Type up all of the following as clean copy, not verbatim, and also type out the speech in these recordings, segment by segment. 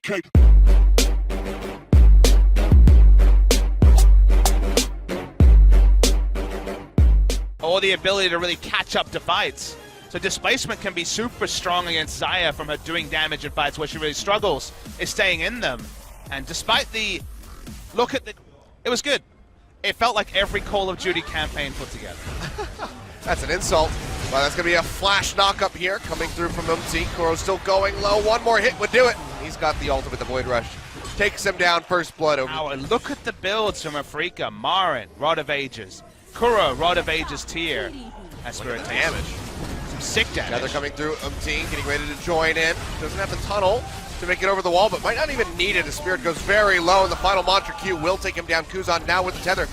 LCK. Or the ability to really catch up to fights. So displacement can be super strong against Xayah from her doing damage in fights where she really struggles, is staying in them. And despite the look at the, it was good. It felt like every Call of Duty campaign put together. That's an insult. Well, that's going to be a flash knock-up here coming through from Umti. Kuro's still going low. One more hit would do it. He's got the ultimate, the Void Rush. Takes him down, first blood over. Wow, and look at the builds from Afreeca. Marin, Rod of Ages. Kuro, Rod of Ages tier. That's where it takes damage. Some sick damage. Now they're coming through. Umti getting ready to join in. Doesn't have the tunnel to make it over the wall, but might not even need it. His spirit goes very low, and the final Mantra Q will take him down. Kuzan now with the tether.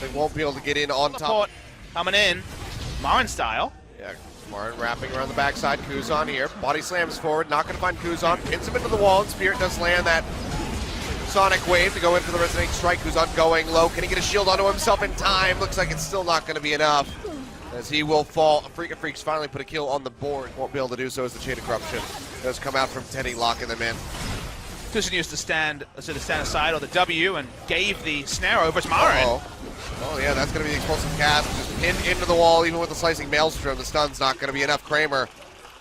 They won't be able to get in on top. Coming in, Marin style. Yeah, Marin wrapping around the backside. Kuzan here. Body slams forward. Not going to find Kuzan. Pins him into the wall, and Spirit does land that Sonic Wave to go in for the Resonating Strike. Kuzan going low. Can he get a shield onto himself in time? Looks like it's still not going to be enough, as he will fall. Afreeca Freecs finally put a kill on the board. Won't be able to do so as the Chain of Corruption does come out from Teddy, locking them in. Kuzan used to stand aside on the W and gave the snare over to Marin. Oh yeah, that's going to be the explosive cast. Just pinned into the wall, even with the slicing maelstrom. The stun's not going to be enough. Kramer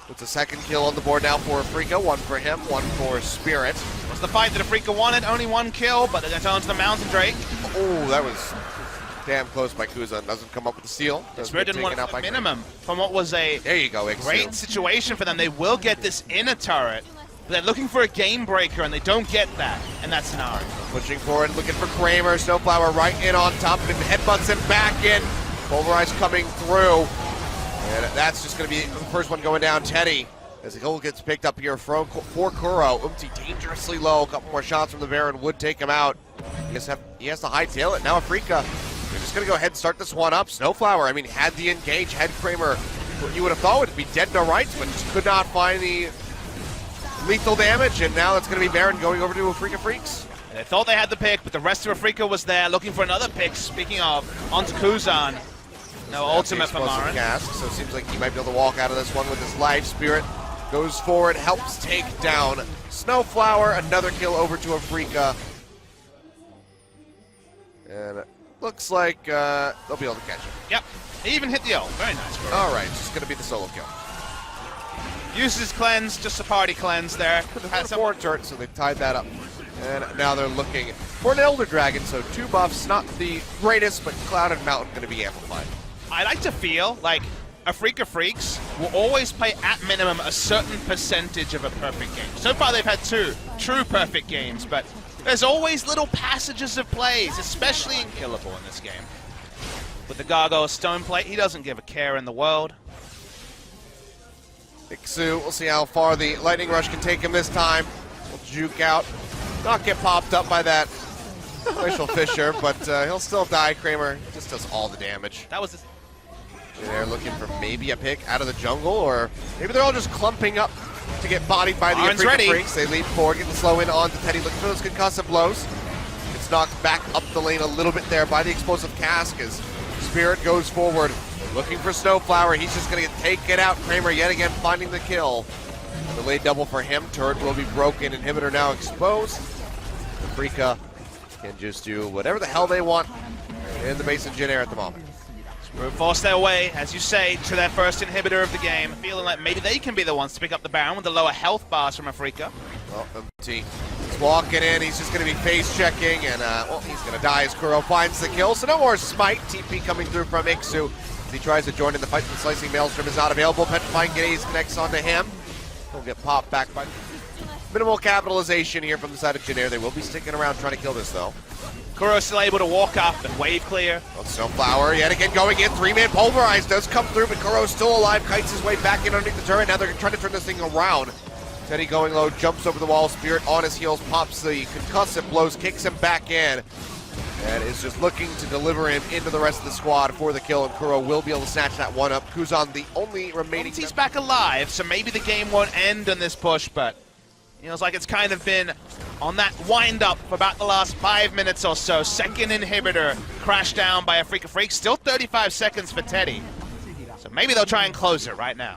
puts a second kill on the board now for Afreeca. One for him, one for Spirit. Was the fight that Afreeca wanted? Only one kill, but then turns to the Mountain Drake. Oh, that was damn close by Kuzan. Doesn't come up with the steal. Spirit didn't want a minimum from what was a there you go, great situation for them. They will get this inner turret, but they're looking for a game breaker, and they don't get that in that scenario. Pushing forward, looking for Kramer. Snowflower right in on top of him, headbutts him back in. Pulverize coming through. And that's just going to be the first one going down. Teddy, as the goal gets picked up here for Kuro. Umti dangerously low. A couple more shots from the Baron would take him out. He has to hightail it. Now Afreeca, they're just going to go ahead and start this one up. Snowflower, I mean, had the engage, had Kramer. What you would have thought would be dead no rights, but just could not find the lethal damage. And now it's going to be Baron going over to Afreeca Freecs. They thought they had the pick, but the rest of Afreeca was there looking for another pick. Speaking of, onto Kuzan. No ultimate for Marin. Cast, so it seems like he might be able to walk out of this one with his life. Spirit goes forward, helps take down Snowflower. Another kill over to Afreeca. And it looks like they'll be able to catch him. Yep, he even hit the ult. Very nice. Bro. All right, just going to be the solo kill. Uses cleanse, just a party cleanse there. Had some more turret, so they tied that up. And now they're looking for an Elder Dragon, so two buffs, not the greatest, but Cloud and Mountain going to be amplified. I like to feel like Afreeca Freecs will always play at minimum a certain percentage of a perfect game. So far they've had two true perfect games, but there's always little passages of plays, especially in Killable in this game. With the Gargoyle Stone Plate, he doesn't give a care in the world. Ixu, we'll see how far the Lightning Rush can take him this time. Will juke out, not get popped up by that Glacial Fissure, but he'll still die. Kramer just does all the damage. That was his... They're looking for maybe a pick out of the jungle, or maybe they're all just clumping up to get bodied by the Afreeca Freecs. They leap forward, get the slow in on to Teddy, looking for those concussive blows. It's knocked back up the lane a little bit there by the explosive cask as Spirit goes forward, looking for Snowflower. He's just going to take it out. Kramer yet again finding the kill. Delayed double for him. Turret will be broken. Inhibitor now exposed. Afreeca can just do whatever the hell they want in the base of Jin Air at the moment. Force their way, as you say, to their first inhibitor of the game, feeling like maybe they can be the ones to pick up the Baron with the lower health bars from Afreeca. Well, Umti is walking in. He's just going to be face checking, and well, he's going to die as Kuro finds the kill. So no more smite. TP coming through from Ixu. He tries to join in the fight. The slicing maelstrom is not available. Petrifying Gaze connects onto him. He'll get popped back by minimal capitalization here from the side of Jin Air. They will be sticking around trying to kill this though. Kuro still able to walk up and wave clear. Well, Snowflower yet again going in. Three-man Pulverize does come through, but Kuro's still alive. Kites his way back in underneath the turret. Now they're trying to turn this thing around. Teddy going low, jumps over the wall. Spirit on his heels, pops the concussive blows, kicks him back in, and is just looking to deliver him into the rest of the squad for the kill, and Kuro will be able to snatch that one up. Kuzan, the only remaining... He's back alive, so maybe the game won't end on this push, but you know, it's like it's kind of been on that wind-up for about the last 5 minutes or so. Second inhibitor crashed down by Afreeca Freecs. Still 35 seconds for Teddy. So maybe they'll try and close it right now.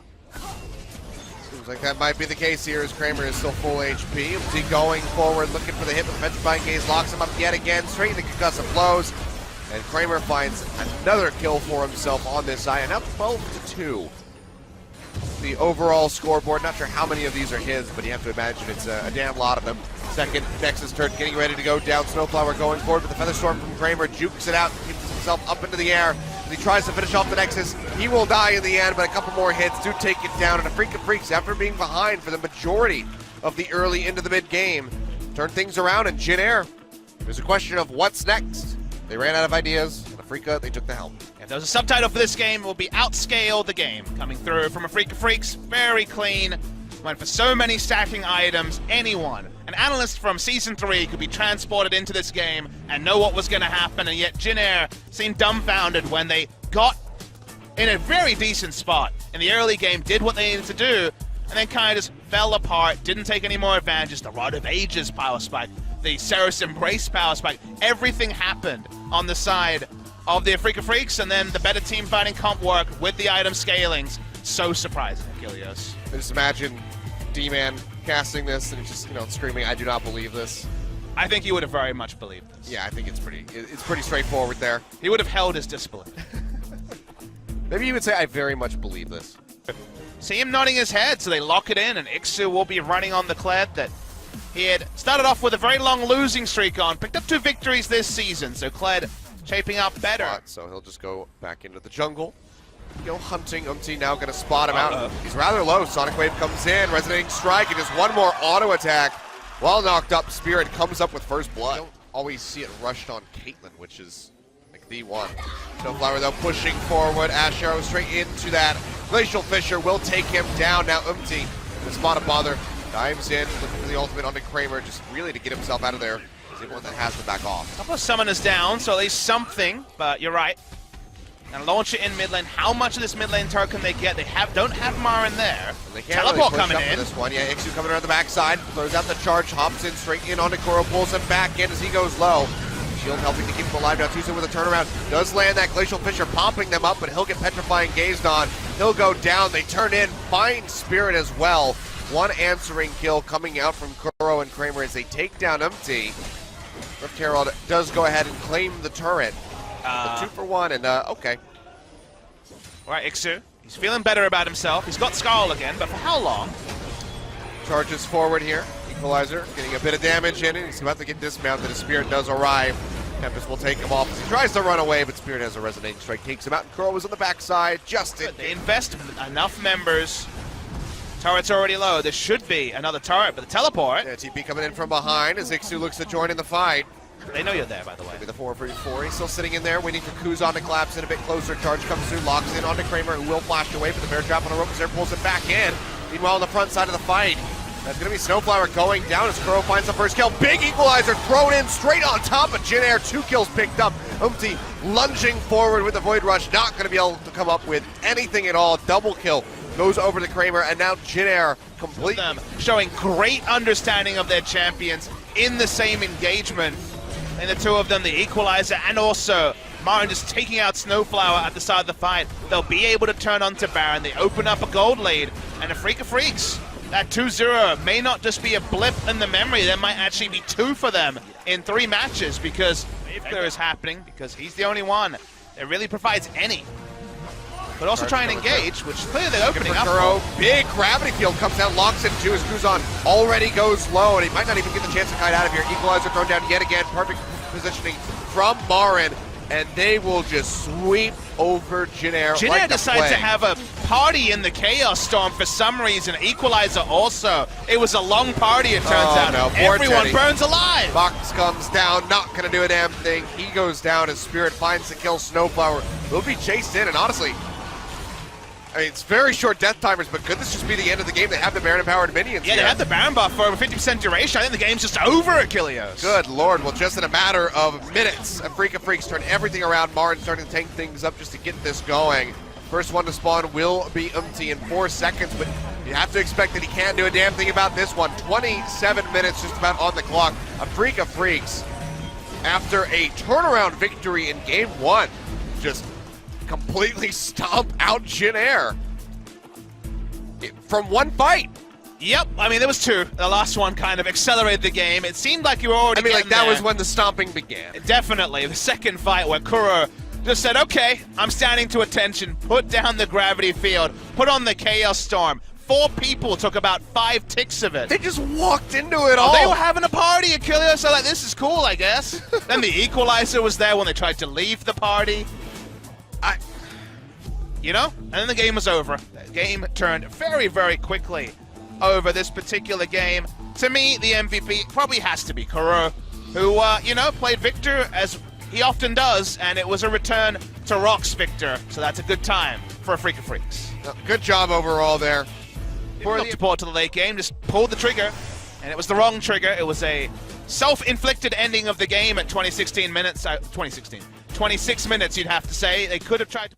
Seems like that might be the case here as Kramer is still full HP. Umti going forward, looking for the hit, but the Petrifying Gaze locks him up yet again, straight into concussive blows. And Kramer finds another kill for himself on this side, and now 12-2. The overall scoreboard, not sure how many of these are his, but you have to imagine it's a damn lot of them. Second Nexus turret getting ready to go down. Snowflower going forward with the Feather Storm from Kramer, jukes it out, keeps himself up into the air. As he tries to finish off the Nexus, he will die in the end, but a couple more hits do take it down. And Afreeca Freecs, after being behind for the majority of the early into the mid game, turn things around. And Jin Air, there's a question of what's next. They ran out of ideas, and Afreeca, they took the helm. If there was a subtitle for this game, it will be Outscale the Game. Coming through from Afreeca Freecs, very clean. Went for so many stacking items, anyone, an analyst from Season 3 could be transported into this game and know what was going to happen, and yet Jin Air seemed dumbfounded when they got in a very decent spot in the early game, did what they needed to do, and then kind of just fell apart, didn't take any more advantage. The Rod of Ages power spike, the Ceres Embrace power spike, everything happened on the side of the Afreeca Freecs, and then the better team fighting comp work with the item scalings. So surprising, Achilles. I just imagine D-Man casting this and just, screaming, "I do not believe this." I think he would have very much believed this. Yeah, I think it's pretty straightforward there. He would have held his disbelief. Maybe you would say, "I very much believe this." See him nodding his head, so they lock it in, and Ixu will be running on the Kled that he had started off with a very long losing streak on. Picked up 2 victories this season, so Kled shaping up better. So he'll just go back into the jungle. Go hunting. Umti now going to spot him out. He's rather low. Sonic Wave comes in, Resonating Strike, and just one more auto attack. While knocked up, Spirit comes up with first blood. I don't always see it rushed on Caitlyn, which is like the one. Snowflower though pushing forward. Ash Arrow straight into that. Glacial Fissure will take him down. Now Umti, the spot of bother, dives in, looking for the ultimate onto Kramer, just really to get himself out of there. He's the one that has to back off. A couple of summoners down, so at least something, but you're right. And launch it in mid lane. How much of this mid lane turret can they get? They don't have Mara in there. And they can't Teleport really push coming up in. For this one. Yeah, Ixu coming around the backside, throws out the charge, hops in straight in onto Kuro, pulls him back in as he goes low. Shield helping to keep him alive now. Tucson with a turnaround. Does land that Glacial Fissure, popping them up, but he'll get Petrifying Gazed on. He'll go down. They turn in, find Spirit as well. One answering kill coming out from Kuro and Kramer as they take down Umti. Rift Herald does go ahead and claim the turret. The 2 for 1, and okay. All right, Ixu. He's feeling better about himself. He's got Skull again, but for how long? Charges forward here. Equalizer getting a bit of damage in it. He's about to get dismounted as Spirit does arrive. Tempest will take him off as he tries to run away, but Spirit has a Resonating Strike, takes him out, and Kuro was on the backside. Just it. They invest enough members. Turret's already low. There should be another turret, but the teleport. Yeah, TP coming in from behind as Ixu looks to join in the fight. They know you're there, by the way. Maybe the 4-4. He's still sitting in there, waiting for Kuzan to collapse in a bit closer. Charge comes through, locks in onto Kramer, who will flash away, but the bear trap on a rope as there pulls it back in. Meanwhile, on the front side of the fight, that's going to be Snowflower going down as Kuro finds the first kill. Big equalizer thrown in straight on top of Jin Air. 2 kills picked up. Umti lunging forward with the Void Rush, not going to be able to come up with anything at all. Double kill goes over to Kramer, and now Jin Air complete. Them showing great understanding of their champions in the same engagement. And the 2 of them, the equalizer and also Marin just taking out Snowflower at the start of the fight. They'll be able to turn onto Baron. They open up a gold lead, and Afreeca Freecs, that 2-0 may not just be a blip in the memory. There might actually be 2 for them in 3 matches because wave clear is happening because he's the only one that really provides any. But also try and engage, which clearly they're opening up Kuro. Big gravity field comes out, locks in 2 as Kuzan already goes low, and he might not even get the chance to kite out of here. Equalizer thrown down yet again. Perfect positioning from Marin, and they will just sweep over Jin Air. Jin Air decides to have a party in the Chaos Storm for some reason. Equalizer also. It was a long party, it turns out. No, poor Everyone Teddy. burns alive. Fox comes down, not going to do a damn thing. He goes down as Spirit finds the kill. Snowflower will be chased in, and honestly, I mean, it's very short death timers, but could this just be the end of the game? They have the Baron-empowered minions Yeah, here. they have the Baron buff for over 50% duration. I think the game's just over, Achilles. Good lord, well, just in a matter of minutes, Afreeca Freecs turn everything around. Marin starting to tank things up just to get this going. First one to spawn will be Umti in 4 seconds, but you have to expect that he can't do a damn thing about this one. 27 minutes just about on the clock. Afreeca Freecs, after a turnaround victory in game 1, just completely stomp out Jin Air. from one fight. Yep, I mean, there was two. The last one kind of accelerated the game. It seemed like you were already getting that there. was when the stomping began. Definitely. The second fight where Kuro just said, okay, I'm standing to attention, put down the gravity field, put on the Chaos Storm. 4 people took about 5 ticks of it. They just walked into it all. They were having a party, Achilles, so like, this is cool, I guess. Then the equalizer was there when they tried to leave the party. You know? And then the game was over. The game turned very, very quickly over this particular game. To me, the MVP probably has to be Kuro, who, you know, played Victor as he often does, and it was a return to Rock's Victor, so that's a good time for Afreeca Freecs. Good job overall there. Didn't look to pull it to the late game, just pulled the trigger, and it was the wrong trigger. It was a self-inflicted ending of the game at 26 minutes, you'd have to say. They could have tried to...